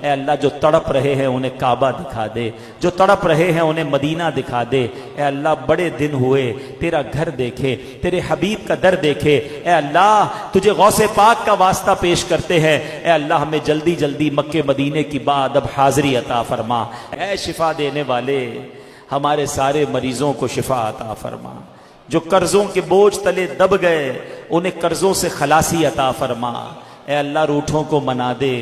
اے اللہ جو تڑپ رہے ہیں انہیں کعبہ دکھا دے، جو تڑپ رہے ہیں انہیں مدینہ دکھا دے۔ اے اللہ بڑے دن ہوئے تیرا گھر دیکھے، تیرے حبیب کا در دیکھے۔ اے اللہ تجھے غوث پاک کا واسطہ پیش کرتے ہیں، اے اللہ ہمیں جلدی جلدی مکے مدینے کی بعد اب حاضری عطا فرما۔ اے شفا دینے والے ہمارے سارے مریضوں کو شفا عطا فرما، جو قرضوں کے بوجھ تلے دب گئے انہیں قرضوں سے خلاصی عطا فرما۔ اے اللہ روٹھوں کو منا دے،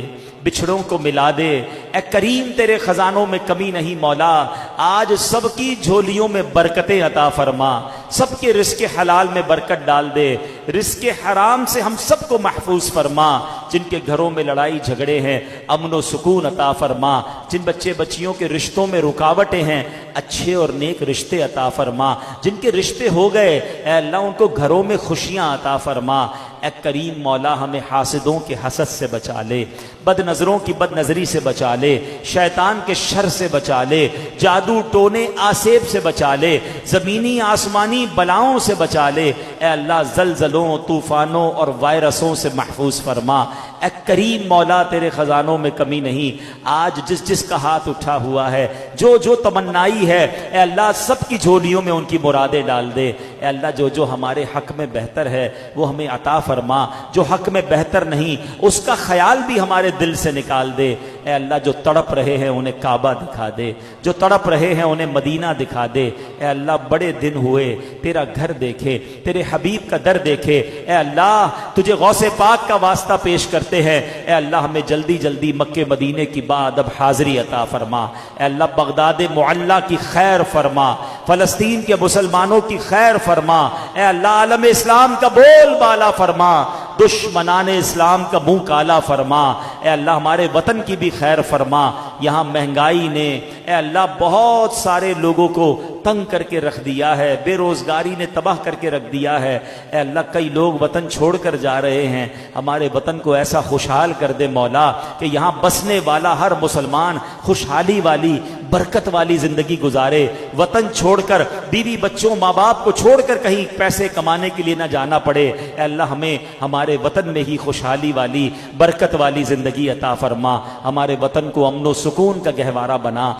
بچھڑوں کو ملا دے۔ اے کریم تیرے خزانوں میں کمی نہیں مولا، آج سب کی جھولیوں میں برکتیں عطا فرما، سب کے رزق حلال میں برکت ڈال دے، رزق حرام سے ہم سب کو محفوظ فرما۔ جن کے گھروں میں لڑائی جھگڑے ہیں امن و سکون عطا فرما، جن بچے بچیوں کے رشتوں میں رکاوٹیں ہیں اچھے اور نیک رشتے عطا فرما، جن کے رشتے ہو گئے اے اللہ ان کو گھروں میں خوشیاں عطا فرما۔ اے کریم مولا ہمیں حاسدوں کے حسد سے بچا لے، بد نظروں کی بد نظری سے بچا لے، شیطان کے شر سے بچا لے، جادو ٹونے آسیب سے بچا لے، زمینی آسمانی بلاؤں سے بچا لے۔ اے اللہ زلزلوں طوفانوں اور وائرسوں سے محفوظ فرما۔ اے کریم مولا تیرے خزانوں میں کمی نہیں، آج جس جس کا ہاتھ اٹھا ہوا ہے جو جو تمنائی ہے اے اللہ سب کی جھولیوں میں ان کی مرادیں ڈال دے۔ اے اللہ جو جو ہمارے حق میں بہتر ہے وہ ہمیں عطا فرما، جو حق میں بہتر نہیں اس کا خیال بھی ہمارے دل سے نکال دے۔ اے اللہ جو تڑپ رہے ہیں انہیں کعبہ دکھا دے، جو تڑپ رہے ہیں انہیں مدینہ دکھا دے۔ اے اللہ بڑے دن ہوئے تیرا گھر دیکھے، تیرے حبیب کا در دیکھے۔ اے اللہ تجھے غوث پاک کا واسطہ پیش کرتے ہیں، اے اللہ ہمیں جلدی جلدی مکے مدینے کی بعد اب حاضری عطا فرما۔ اے اللہ بغداد معلیٰ کی خیر فرما، فلسطین کے مسلمانوں کی خیر فرما۔ اے اللہ عالم اسلام کا بول بالا فرما، دشمنان اسلام کا منہ کالا فرما۔ اے اللہ ہمارے وطن کی بھی خیر فرما۔ یہاں مہنگائی نے اے اللہ بہت سارے لوگوں کو تنگ کر کے رکھ دیا ہے، بے روزگاری نے تباہ کر کے رکھ دیا ہے۔ اے اللہ کئی لوگ وطن چھوڑ کر جا رہے ہیں، ہمارے وطن کو ایسا خوشحال کر دے مولا کہ یہاں بسنے والا ہر مسلمان خوشحالی والی برکت والی زندگی گزارے، وطن چھوڑ کر بیوی بچوں ماں باپ کو چھوڑ کر کہیں پیسے کمانے کے لیے نہ جانا پڑے۔ اے اللہ ہمیں ہمارے وطن میں ہی خوشحالی والی برکت والی زندگی عطا فرما، ہمارے وطن کو امن و سکون کا گہوارہ بنا۔